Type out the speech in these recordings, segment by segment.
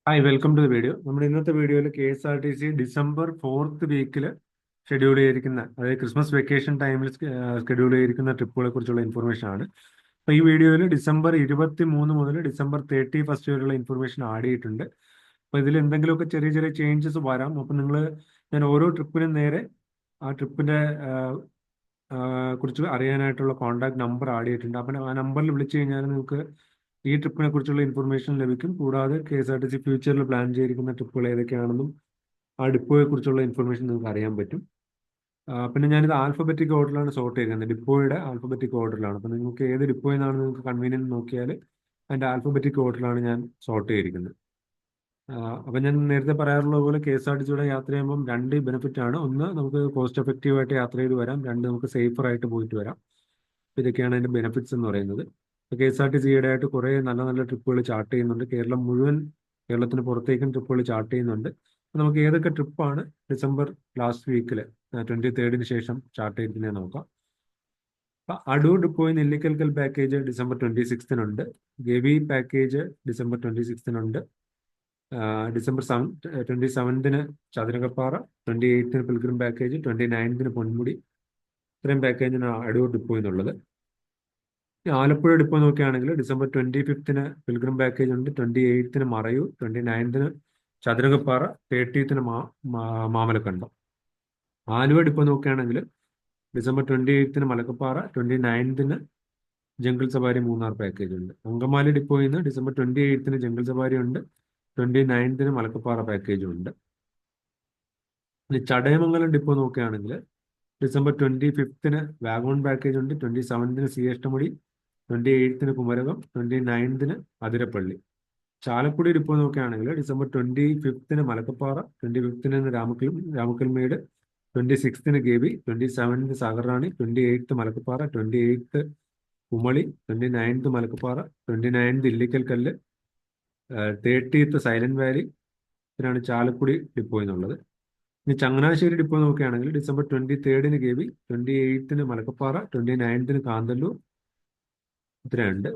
Hi welcome to the video. നമ്മുടെ ഇന്നത്തെ വീഡിയോയിൽ K S R T C December 4th വീക്കിൽ ഷെഡ്യൂൾ ചെയ്തിരിക്കുന്ന, അതായത് ക്രിസ്മസ് വെക്കേഷൻ ടൈമിൽ ഷെഡ്യൂൾ ചെയ്തിരിക്കുന്ന ട്രിപ്പുകളെ കുറിച്ചുള്ള ഇൻഫർമേഷൻ ആണ്. അപ്പോൾ ഈ വീഡിയോയിൽ ഡിസംബർ 23 മുതൽ ഡിസംബർ 31 വരെയുള്ള ഇൻഫർമേഷൻ ആഡ് ചെയ്തിട്ടുണ്ട്. അപ്പോൾ ഇതിൽ എന്തെങ്കിലുമൊക്കെ ചെറിയ ചെറിയ ചേഞ്ചസ് വരാം. അപ്പോൾ ഞാൻ ഓരോ ട്രിപ്പിനും നേരെ ആ ട്രിപ്പിന്റെ കുറിച്ച് അറിയാനായിട്ടുള്ള കോൺടാക്ട് നമ്പർ ആഡ് ചെയ്തിട്ടുണ്ട്. അപ്പം ആ നമ്പറിൽ വിളിച്ചു കഴിഞ്ഞാൽ നിങ്ങൾക്ക് ഈ ട്രിപ്പിനെ കുറിച്ചുള്ള ഇൻഫർമേഷൻ ലഭിക്കും. കൂടാതെ K S R T C ഫ്യൂച്ചറിൽ പ്ലാൻ ചെയ്തിരിക്കുന്ന ട്രിപ്പുകൾ ഏതൊക്കെയാണെന്നും ആ ഡിപ്പോയെ കുറിച്ചുള്ള ഇൻഫർമേഷൻ നിങ്ങൾക്ക് അറിയാൻ പറ്റും. പിന്നെ ഞാനിത് ആൽഫബറ്റിക് ഓർഡറിലാണ് സോർട്ട് ചെയ്തിരിക്കുന്നത്. ഡിപ്പോയുടെ ആൽഫബറ്റിക് ഓർഡറിലാണ്. അപ്പോൾ നിങ്ങൾക്ക് ഏത് ഡിപ്പോയിൽ നിന്നാണ് നിങ്ങൾക്ക് കൺവീനിയൻറ്റ് നോക്കിയാൽ അതിൻ്റെ ആൽഫബറ്റിക് ഓർഡറിലാണ് ഞാൻ സോർട്ട് ചെയ്തിരിക്കുന്നത്. അപ്പം ഞാൻ നേരത്തെ പറയാറുള്ള പോലെ കെ എസ് ആർ ടി സിയുടെ യാത്ര ചെയ്യുമ്പം രണ്ട് ബെനിഫിറ്റ് ആണ്. ഒന്ന്, നമുക്ക് കോസ്റ്റ് എഫക്റ്റീവ് ആയിട്ട് യാത്ര ചെയ്ത് വരാം. രണ്ട്, നമുക്ക് സേഫർ ആയിട്ട് പോയിട്ട് വരാം. ഇതൊക്കെയാണ് അതിന്റെ ബെനിഫിറ്റ്സ് എന്ന് പറയുന്നത്. K S R T C ആയിട്ട് കുറേ നല്ല നല്ല ട്രിപ്പുകൾ ചാർട്ട് ചെയ്യുന്നുണ്ട്. കേരളത്തിന് പുറത്തേക്കും ട്രിപ്പുകൾ ചാർട്ട് ചെയ്യുന്നുണ്ട്. അപ്പോൾ നമുക്ക് ഏതൊക്കെ ട്രിപ്പാണ് ഡിസംബർ ലാസ്റ്റ് വീക്കിൽ 23rd ശേഷം ചാർട്ട് ചെയ്തിരിക്കുന്നത് നോക്കാം. അടൂർ ഡിപ്പോയിൽ നിന്ന് Illikkalkallu package December 26 Gavi package December 26 December 27 ചതുരകപ്പാറ, 28 pilgrim package, 29 Ponmudi. ഇത്രയും പാക്കേജിന് അടൂർ ഡിപ്പോയിൽ നിന്നുള്ളത്. ആലപ്പുഴ ഡിപ്പോ നോക്കുകയാണെങ്കിൽ ഡിസംബർ 25 പിൽഗ്രിം പാക്കേജ് ഉണ്ട്, 28 മറയൂർ, 29 ചതുരകപ്പാറ, 30 മാമലക്കണ്ടം. ആലുവ ഡിപ്പോ നോക്കുകയാണെങ്കിൽ ഡിസംബർ 28 മലക്കപ്പാറ, 29 ജംഗിൾ സവാരി മൂന്നാർ പാക്കേജ് ഉണ്ട്. അങ്കമാലി ഡിപ്പോയിൽ നിന്ന് ഡിസംബർ 28 ജംഗിൾ സവാരി ഉണ്ട്, 29 മലക്കപ്പാറ പാക്കേജും ഉണ്ട്. ഇനി ചടയമംഗലം ഡിപ്പോ നോക്കുകയാണെങ്കിൽ ഡിസംബർ 25 വാഗോൺ പാക്കേജ് ഉണ്ട്, 27 സി അഷ്ടമുടി, 28 കുമരകം, 29 അതിരപ്പള്ളി. ചാലക്കുടി ഡിപ്പോ നോക്കുകയാണെങ്കിൽ December 25 Malakkappara, 25 Ramakkalmedu, 26 Gavi, 27 Sagar Rani, 28 Malakkappara, 28 Kumily, 29 Malakkappara, 29 Illikkalkallu, 30 silent Valley. ഇതിനാണ് ചാലക്കുടി ഡിപ്പോ എന്നുള്ളത്. ഇനി ചങ്ങനാശ്ശേരി ഡിപ്പോ നോക്കുകയാണെങ്കിൽ ഡിസംബർ 23 ഗവി, 28 മലക്കപ്പാറ, 29 കാന്തല്ലൂർ. ഇത്രയുണ്ട്.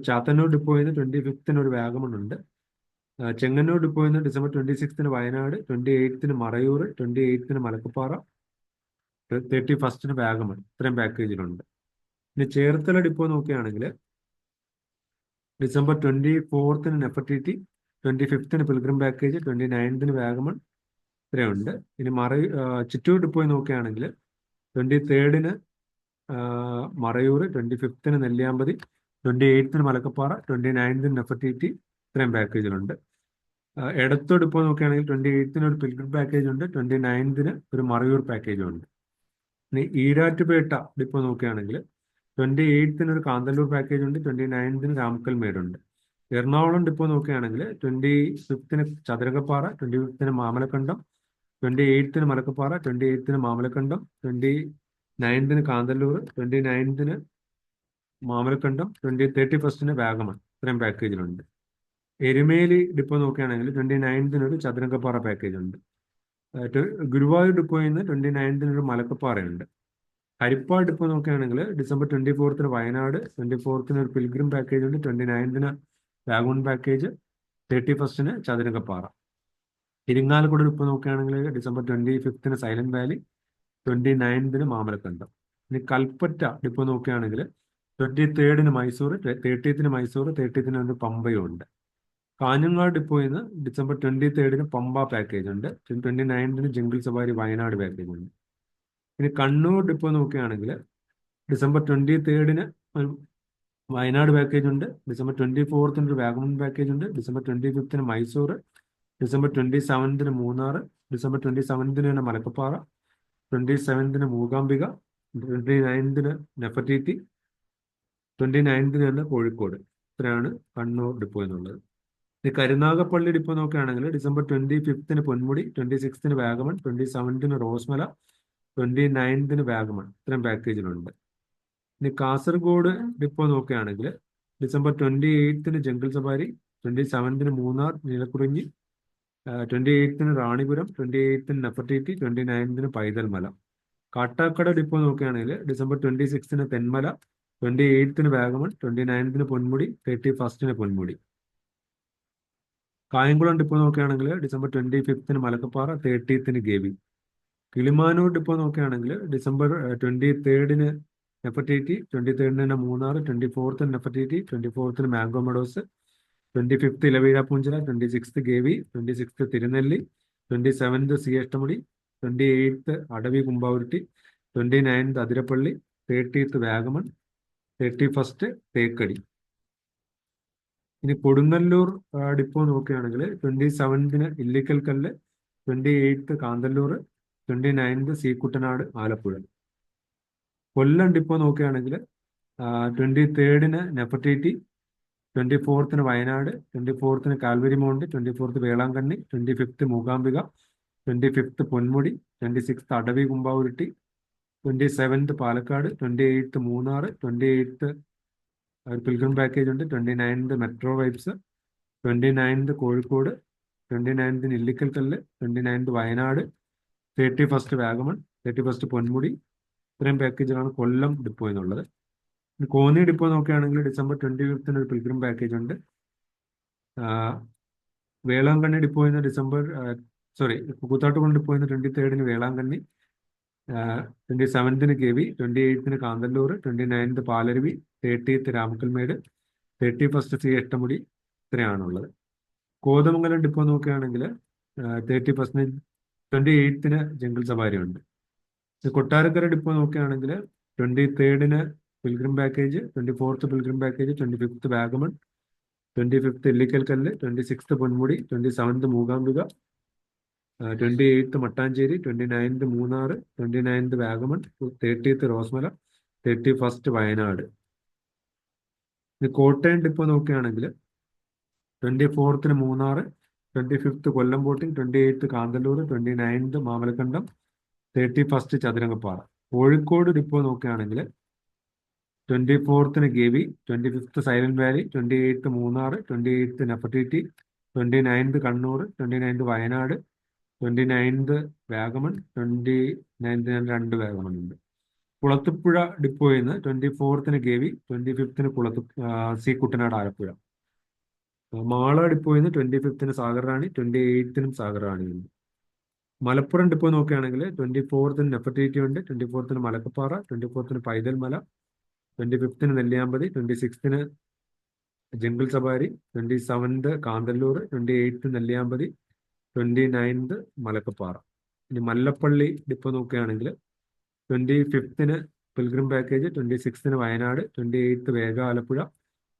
ചാത്തന്നൂർ ഡിപ്പോയിൽ നിന്ന് 25 ഒരു വാഗമൺ ഉണ്ട്. ചെങ്ങന്നൂർ ഡിപ്പോയിൽ നിന്ന് ഡിസംബർ 26 വയനാട്, 28 മറയൂർ, 28 മലക്കപ്പാറ, 31 വാഗമൺ. ഇത്രയും പാക്കേജിലുണ്ട്. ഇനി ചേർത്തല ഡിപ്പോ നോക്കുകയാണെങ്കിൽ December 24 Nefertiti, 25 pilgrim package, 29 Vagamon. ഇത്രയുണ്ട്. ഇനി ചിറ്റൂർ ഡിപ്പോയിൽ നോക്കുകയാണെങ്കിൽ 23 മറയൂർ, 25 നെല്ലിയാമ്പതി, 28 മലക്കപ്പാറ, 29 നെഫർട്ടിറ്റി. ഇത്രയും പാക്കേജിലുണ്ട്. എടത്തൂർ ഡിപ്പോ നോക്കുകയാണെങ്കിൽ 28 ഒരു പിൽഗ്രിം പാക്കേജ് ഉണ്ട്, 29 ഒരു മറയൂർ പാക്കേജും ഉണ്ട്. ഇനി ഈരാറ്റുപേട്ട ഡിപ്പോ നോക്കുകയാണെങ്കിൽ 28 ഒരു കാന്തല്ലൂർ പാക്കേജ് ഉണ്ട്, 29 രാമക്കൽമേടുണ്ട്. എറണാകുളം ഡിപ്പോ നോക്കുകയാണെങ്കിൽ 25 ചതുരകപ്പാറ, 25 മാമലക്കണ്ടം, 28 മലക്കപ്പാറ, 28 മാമലക്കണ്ടം, 29 കാന്തല്ലൂർ, 29 മാമലക്കണ്ടം, 31 വാഗമൺ. ഇത്രയും പാക്കേജിലുണ്ട്. എരുമേലി ഡിപ്പോ നോക്കുകയാണെങ്കിൽ 29 ഒരു ചതുരംഗപ്പാറ പാക്കേജ് ഉണ്ട്. ഗുരുവായൂർ ഡിപ്പോയിൽ നിന്ന് 29 ഒരു മലക്കപ്പാറയുണ്ട്. ഹരിപ്പാട് ഡിപ്പോ നോക്കുകയാണെങ്കിൽ ഡിസംബർ 24 വയനാട്, 24 ഒരു പിൽഗ്രിം പാക്കേജ് ഉണ്ട്, 29 wagon package, 31 Chathurangappara. Irinjalakuda depot നോക്കുകയാണെങ്കിൽ ഡിസംബർ 25 സൈലന്റ് വാലി, 29 മാമലക്കണ്ടം. ഇനി കൽപ്പറ്റ ഡിപ്പോ നോക്കുകയാണെങ്കിൽ 23 മൈസൂർ, 30 മൈസൂർ, 30 പമ്പയും ഉണ്ട്. കാഞ്ഞങ്ങാട് ഡിപ്പോയിൽ നിന്ന് ഡിസംബർ 23 പമ്പ പാക്കേജ് ഉണ്ട്, 29 ജംഗിൾ സവാരി വയനാട് പാക്കേജ് ഉണ്ട്. ഇനി കണ്ണൂർ ഡിപ്പോ നോക്കുകയാണെങ്കിൽ ഡിസംബർ 23 വയനാട് പാക്കേജ് ഉണ്ട്, ഡിസംബർ 24 ഒരു വാഗമൺ പാക്കേജ് ഉണ്ട്, December 25 Mysore, December 27 Munnar, December 27 Malakkappara, 27 Mookambika, 29 നെഫർട്ടീറ്റി, 29 Kozhikode. ഇത്രയാണ് കണ്ണൂർ ഡിപ്പോ എന്നുള്ളത്. ഈ കരുനാഗപ്പള്ളി ഡിപ്പോ നോക്കുകയാണെങ്കിൽ ഡിസംബർ 25 പൊന്മുടി, 26 വാഗമൺ, 27 റോസ്മല, 29 വാഗമൺ. ഇത്രയും പാക്കേജിലുണ്ട്. ഇനി കാസർഗോഡ് ഡിപ്പോ നോക്കുകയാണെങ്കിൽ ഡിസംബർ 28 ജംഗിൾ സഫാരി, 27 മൂന്നാർ നീലക്കുറിഞ്ഞി, 28 റാണിപുരം, 28 നെഫർട്ടീറ്റി, 29 പൈതൽമല. കാട്ടാക്കട ഡിപ്പോ നോക്കുകയാണെങ്കിൽ ഡിസംബർ 26 തെന്മല, 28 വാഗമൺ, 29 പൊന്മുടി, 31 പൊന്മുടി. കായംകുളം ഡിപ്പോ നോക്കുകയാണെങ്കിൽ ഡിസംബർ 25 മലക്കപ്പാറ, 30 ഗവി. കിളിമാനൂർ ഡിപ്പോ നോക്കുകയാണെങ്കിൽ December 23 Nefertiti, 23 Munnar, 24 Nefertiti, 24 mango meadows, 25 ഇലവീഴ Poonchira, 26 Gavi, 26 Thirunelli, 27 C Ashtamudi, 28 അടവി കുമ്പാവുരുട്ടി, 29 അതിരപ്പള്ളി, 30 വാഗമൺ, 31 തേക്കടി. ഇനി കൊടുങ്ങല്ലൂർ ഡിപ്പോ നോക്കുകയാണെങ്കിൽ 27 ഇല്ലിക്കൽ കല്ല്, 28 കാന്തല്ലൂർ, 29 സീക്കുട്ടനാട്, ആലപ്പുഴ. കൊല്ലം ഡിപ്പോ നോക്കുകയാണെങ്കിൽ 23 Nefertiti, 24 Wayanad, 24 Calvary mount, 24 Velankanni, 25 Mookambika, 25 Ponmudi, 26 അടവി കുമ്പാവുരുട്ടി, 27 പാലക്കാട്, 28 മൂന്നാർ, 28 പിൽഗ്രിം പാക്കേജ് ഉണ്ട്, 29 മെട്രോ വൈബ്സ്, 29 കോഴിക്കോട്, 29 ഇല്ലിക്കൽ കല്ല്, 29 വയനാട്, 31 വാഗമൺ, 31 പൊന്മുടി. ഇത്രയും പാക്കേജുകളാണ് കൊല്ലം ഡിപ്പോ എന്നുള്ളത്. കോന്നി ഡിപ്പോ നോക്കുകയാണെങ്കിൽ ഡിസംബർ 25 ഒരു പിൽഗ്രിം പാക്കേജ് ഉണ്ട്. വേളാങ്കണ്ണി ഡിപ്പോയിന്ന് കൂത്താട്ടുകുളം ഡിപ്പോയിന്ന് 23 വേളാങ്കണ്ണി, 27 ഗവി, 28 കാന്തല്ലൂർ, 29 പാലരുവി, 30 രാമക്കൽമേട്, 31 സി എട്ടമുടി. ഇത്രയാണുള്ളത്. കോതമംഗലം ഡിപ്പോ നോക്കുകയാണെങ്കിൽ 28 ജംഗിൾ സഫാരി ഉണ്ട്. കൊട്ടാരക്കര ഡിപ്പോ നോക്കുകയാണെങ്കിൽ 23 pilgrim package, 24 pilgrim package, 25 Vagamon, 25 Illikkal കല്ല്, 26 പൊന്മുടി, 27 മൂകാംബിക, 28 മട്ടാഞ്ചേരി, 29 മൂന്നാർ, 29 വാഗമൺ, 30 റോസ്മല, 31 വയനാട്. കോട്ടയം ഡിപ്പോ നോക്കുകയാണെങ്കിൽ 24 മൂന്നാർ, 25 കൊല്ലം ബോട്ടിംഗ്, 28 കാന്തല്ലൂർ, 29 മാമലക്കണ്ടം, 31 ചതുരംഗപ്പാറ. കോഴിക്കോട് ഡിപ്പോ നോക്കുകയാണെങ്കിൽ 24 Gavi, 25 silent Valley, 28 Munnar, 28 Nefertiti, 29 Kannur, 29 Wayanad, 29 Vagamon, 29 രണ്ട് വാഗമൺ ഉണ്ട്. കുളത്തുപുഴ ഡിപ്പോയിൽ നിന്ന് 24 ഗവി, 25 സി കുട്ടനാട്, ആലപ്പുഴ. മാള ഡിപ്പോയിൽ നിന്ന് 25 സാഗർ റാണി, 28 സാഗർ റാണി ഉണ്ട്. മലപ്പുറം ഡിപ്പോ നോക്കുകയാണെങ്കിൽ 24 നെഫർട്ടിറ്റി ഉണ്ട്, 24 മലക്കപ്പാറ, 24 പൈതൽ മല, 25 നെല്ലിയാമ്പതി, 26 ജംഗിൾ സഫാരി, 27 കാന്തല്ലൂർ, 28 നെല്ലിയാമ്പതി, 29 മലക്കപ്പാറ. ഇനി മല്ലപ്പള്ളി ഡിപ്പോ നോക്കുകയാണെങ്കിൽ 25 പിൽഗ്രിം പാക്കേജ്, 26 വയനാട്, 28 വേഗ ആലപ്പുഴ,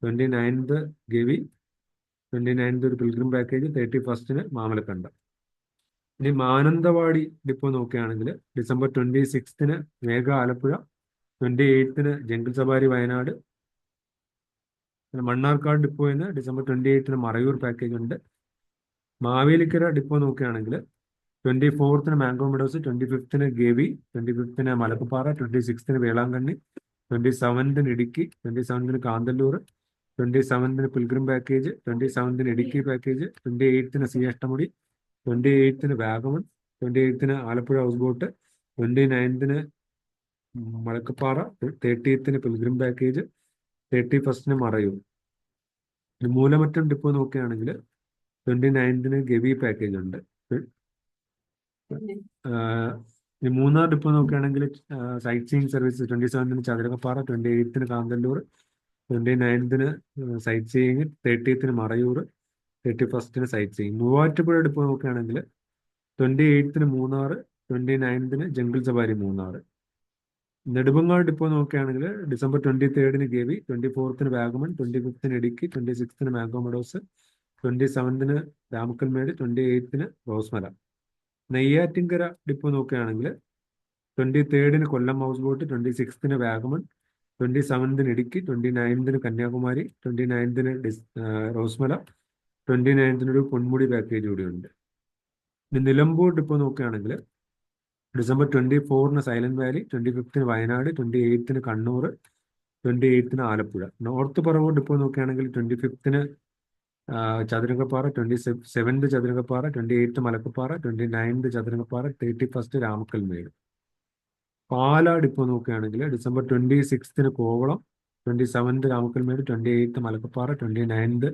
29 ഗവി, 29 ഒരു പിൽഗ്രിം പാക്കേജ്, 31 മാമലക്കണ്ടം. ഇനി മാനന്തവാടി ഡിപ്പോ നോക്കുകയാണെങ്കിൽ ഡിസംബർ 26 വേഗ ആലപ്പുഴ, 28 ജംഗിൾ സഫാരി വയനാട്. മണ്ണാർക്കാട് ഡിപ്പോയിൽ നിന്ന് ഡിസംബർ 28 മറയൂർ പാക്കേജ് ഉണ്ട്. മാവേലിക്കര ഡിപ്പോ നോക്കുകയാണെങ്കിൽ 24 mango meadows, 25 Gavi, 25 Malakkappara, 26 Velankanni, 27 Idukki, 27 Kanthalloor, 27 pilgrim package, 27 Idukki package, 28 sea Ashtamudi, 28 Vagamon, 28 Alappuzha house boat, 29 Malakkappara, 30 pilgrim package, 31 Marayoor. Moolamattam depot നോക്കുകയാണെങ്കിൽ 29 ഗവി പാക്കേജ് ഉണ്ട്. മൂന്നാർ ഡിപ്പോ നോക്കുകയാണെങ്കിൽ sightseeing service 27 ചതുരകപ്പാറ, 28 Kanthalloor, 29 sightseeing, 30 Marayoor, 31 sightseeing. Muvattupuzha depot നോക്കുകയാണെങ്കിൽ 28 Munnar, 29 jungle safari Munnar. Nedumangad depot നോക്കുകയാണെങ്കിൽ December 23 Gavi, 24 Vagamon, 25 Idukki, 26 mango meadows, 27 Ramakkalmedu, 28 Rosemala. Neyyattinkara depot നോക്കുകയാണെങ്കിൽ 23 കൊല്ലം house boat, 26 Vagamon, 27 Idukki, 29 Kanyakumari, 29 Rosemala, 29 ഒരു Ponmudi package കൂടി ഉണ്ട്. Nilambur depot നോക്കുകയാണെങ്കിൽ December 24 silent Valley, 25 Wayanad, 28 Kannur, 28 Alappuzha. North Paravur depot നോക്കുകയാണെങ്കിൽ 25 ചതുരംഗപ്പാറ, 27 ചതുരംഗപ്പാറ, 28 മലക്കപ്പാറ, 29 ചതുരംഗപ്പാറ, 31 രാമക്കൽമേട്. പാലാ ഡിപ്പോ നോക്കുകയാണെങ്കിൽ ഡിസംബർ 26 കോവളം, 27 രാമക്കൽമേട്, 28 മലക്കപ്പാറ, 29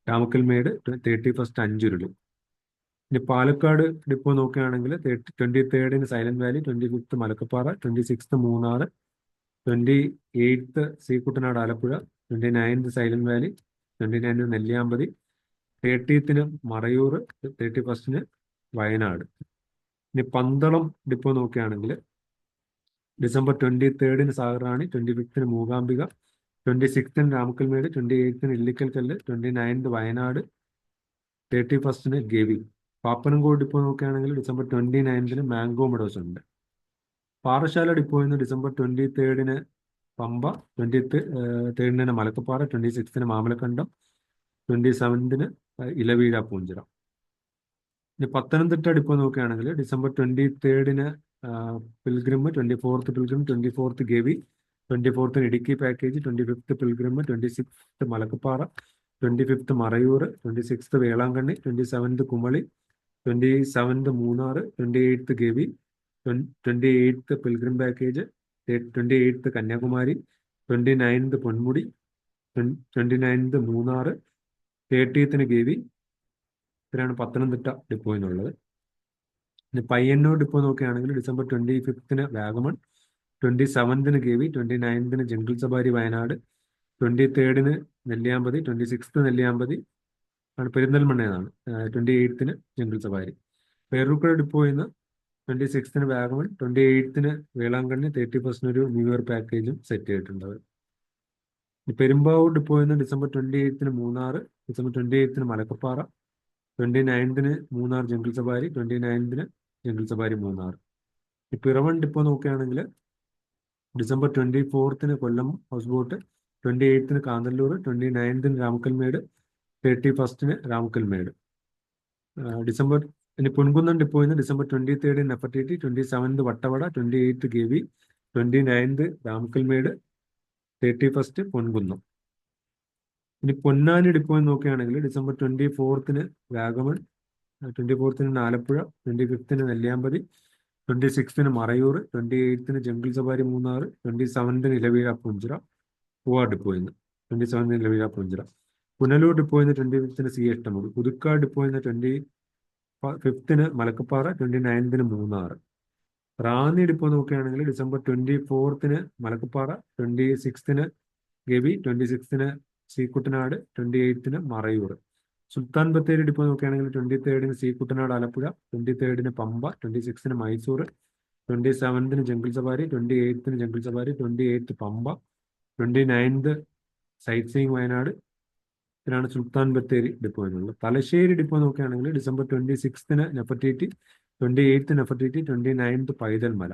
രാമക്കൽമേട് 31st അഞ്ചുരുളി. ഇനി പാലക്കാട് ഡിപ്പോ നോക്കുകയാണെങ്കിൽ 23rd silent Valley, 25th Malakkappara, 26th Munnar, 28th സീക്കുട്ടനാട് Alappuzha, 29th silent Valley, 29th Nelliyampathy, 30th Marayur, 31st Wayanad. ഇനി പന്തളം ഡിപ്പോ നോക്കുകയാണെങ്കിൽ December 23rd സാഗറാണി, 25th Mookambika, 26th Ramakkalmedu, 28th Illikkalkallu, 29th Wayanad, 31st Gavi. Pappanamcode depot നോക്കുകയാണെങ്കിൽ December 29th mango meadows ഉണ്ട്. പാറശാല ഡിപ്പോയിൽ നിന്ന് December 23rd Pamba, 23rd Malakkappara, 26th Mamalakandam, 27th Ilaveezha Poonchira. ഇനി Pathanamthitta depot നോക്കുകയാണെങ്കിൽ December 23rd pilgrim, 24th pilgrim, 24th Gavi, 24th Idukki package, 25th pilgrim, 26th Malakkappara, 25th Marayoor, 26th Velankanni, 27th Kumily, 27th Munnar, 28th Gavi, 28th pilgrim package, 28th Kanyakumari, 29th Ponmudi, 29th Munnar, 30th Gavi. ഇത്രയാണ് പത്തനംതിട്ട ഡിപ്പോയിൽ നിന്നുള്ളത്. ഇനി Payyanur depot നോക്കുകയാണെങ്കിൽ December 25th Vagamon, 27th Gavi, 29th jungle safari Wayanad, 23rd Nelliampathy, 26th Nelliampathy ആണ് പെരിന്തൽമണ്ണയാണ്, 28th jungle safari. Peroorkada ഡിപ്പോയിൽ നിന്ന് 26th Vagamon, 28th Velankanni, 31st ഒരു ന്യൂ ഇയർ പാക്കേജും സെറ്റ് ചെയ്തിട്ടുണ്ട്. പെരുമ്പാവൂർ ഡിപ്പോയിൽ നിന്ന് December 28th Munnar, December 28th Malakkappara, 29th Munnar jungle safari, 29th jungle safari Munnar. ഈ പിറവൻ ഡിപ്പോ നോക്കുകയാണെങ്കിൽ December 24th Kollam house boat, 28th Kanthalloor, 29th Ramakkalmedu, 31st Ramakkalmedu. December ഇനി പൊൻകുന്നം ഡിപ്പോയിൽ നിന്ന് December 23rd Nefertiti, 27th Vattavada, 28th Gavi, 29th Ramakkalmedu, 31st Ponkunnam. ഇനി പൊന്നാനി ഡിപ്പോയിൽ നോക്കുകയാണെങ്കിൽ December 24th Vagamon, 24th Alappuzha, 25th Nelliyampathy, 26th Marayoor, 28th jungle safari Munnar, 27th Ilaveezha Poonchira. Poovar ഡിപ്പോയിൽ നിന്ന് 27th ഇലവീഴ പൂഞ്ചിറ. പുനലൂർ ഡിപ്പോയിൽ നിന്ന് 25th സി എഷ്ടമുടി, പുതുക്കാട് ഡിപ്പോയിൽ നിന്ന് 25th Malakkappara, 29th Munnar. Ranni depot നോക്കുകയാണെങ്കിൽ December 24th Malakkappara, 26th Gavi, 26th സീക്കുട്ടനാട്, 28th Marayur. Sultan Bathery depot നോക്കുകയാണെങ്കിൽ 23rd സീക്കുട്ടനാട് Alappuzha, 23rd Pamba, 26th Mysore, 27th jungle safari, 28th jungle safari, 28th Pamba, 29th site seeing Wayanad. ഇതിനാണ് Sultan Bathery depot എന്നുള്ളത്. തലശ്ശേരി ഡിപ്പോ നോക്കുകയാണെങ്കിൽ December 26th Nefertiti, 28th Nefertiti, 29th Paithalmala.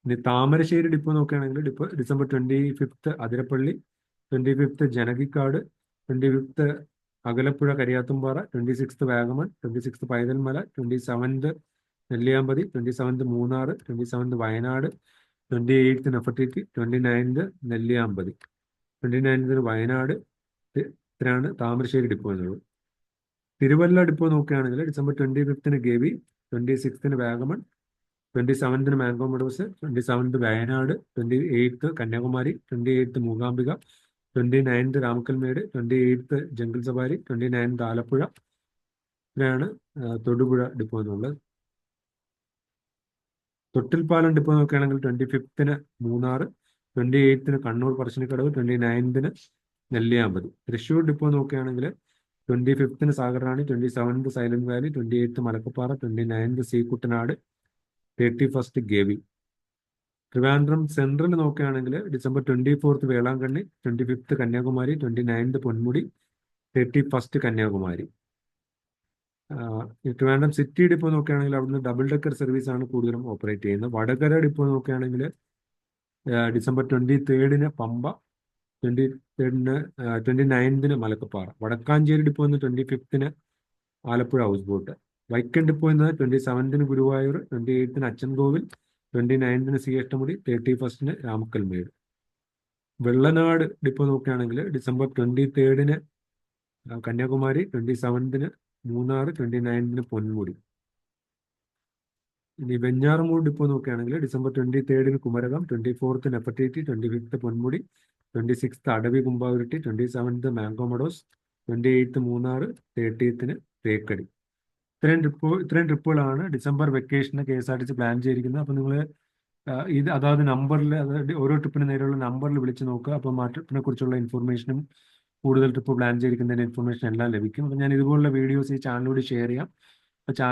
ഇനി Thamarassery depot നോക്കുകയാണെങ്കിൽ December 25th Athirappilly, 25th ജനകിക്കാട്, 25th അകലപ്പുഴ Kariyathumpara, 26th Vagamon, 26th Paithalmala, 27th Nelliyampathy, 27th Munnar, 27th Wayanad, 28th Nefertiti, 29th Nelliyampathy, 29th Wayanad. ഇത്രയാണ് Thamarassery depot എന്നുള്ളത്. Thiruvalla depot നോക്കുകയാണെങ്കിൽ December 25th Gavi, 26th Vagamon, 27th mango meadows, 27th Wayanad, 28th Kanyakumari, 28th Mookambika, 29th Ramakkalmedu, 28th jungle safari, 29th Alappuzha. ഇത്രയാണ് Thodupuzha depot എന്നുള്ളത്. Thottilpalam depot നോക്കുകയാണെങ്കിൽ 25th Munnar, 28th Kannur Parassinikkadavu, 29th Nelliyampathy. Thrissur depot നോക്കുകയാണെങ്കിൽ 25th സാഗറാണി, 27th silent Valley, 28th Malakkappara, 29th സീക്കുട്ടനാട്, 31st Gavi. Trivandrum central നോക്കുകയാണെങ്കിൽ December 24th Velankanni, 25th Kanyakumari, 29th Ponmudi, 31st Kanyakumari. Trivandrum city depot നോക്കുകയാണെങ്കിൽ അവിടുന്ന് double decker service ആണ് കൂടുതലും operate ചെയ്യുന്നത്. വടകര ഡിപ്പോ നോക്കുകയാണെങ്കിൽ December 23rd Pamba, 29th Malakkappara. Vadakkanchery depot 25th Alappuzha house boat. Vaikom depot 27th Guruvayur, 28th Achankovil, 29th sea Ashtamudi, 31st Ramakkalmedu. Vellanad depot നോക്കുകയാണെങ്കിൽ December 23rd Kanyakumari, 27th Munnar, 29th Ponmudi. ഇനി Venjaramoodu depot നോക്കുകയാണെങ്കിൽ December 23rd Kumarakom, 24th Nefertiti, 25th Ponmudi, 26th അടവി കുമ്പാവുരുട്ടി, 27th mango meadows, 28 Munnar, 30th Thekkady. ഇത്രയും ട്രിപ്പുകളാണ് December വെക്കേഷന് KSRTC plan ചെയ്തിരിക്കുന്നത്. അപ്പോൾ നിങ്ങൾ ഇത് അതായത് നമ്പറിൽ, അതായത് ഓരോ ട്രിപ്പിന് നേരെയുള്ള നമ്പറിൽ വിളിച്ച് നോക്കുക. അപ്പം ആ ട്രിപ്പിനെ കുറിച്ചുള്ള ഇൻഫർമേഷനും കൂടുതൽ ട്രിപ്പ് പ്ലാൻ ചെയ്തിരിക്കുന്നതിൻ്റെ ഇൻഫർമേഷൻ എല്ലാം ലഭിക്കും. അപ്പം ഞാൻ ഇതുപോലുള്ള വീഡിയോസ് ഈ ചാനലിലൂടെ ഷെയർ ചെയ്യാം.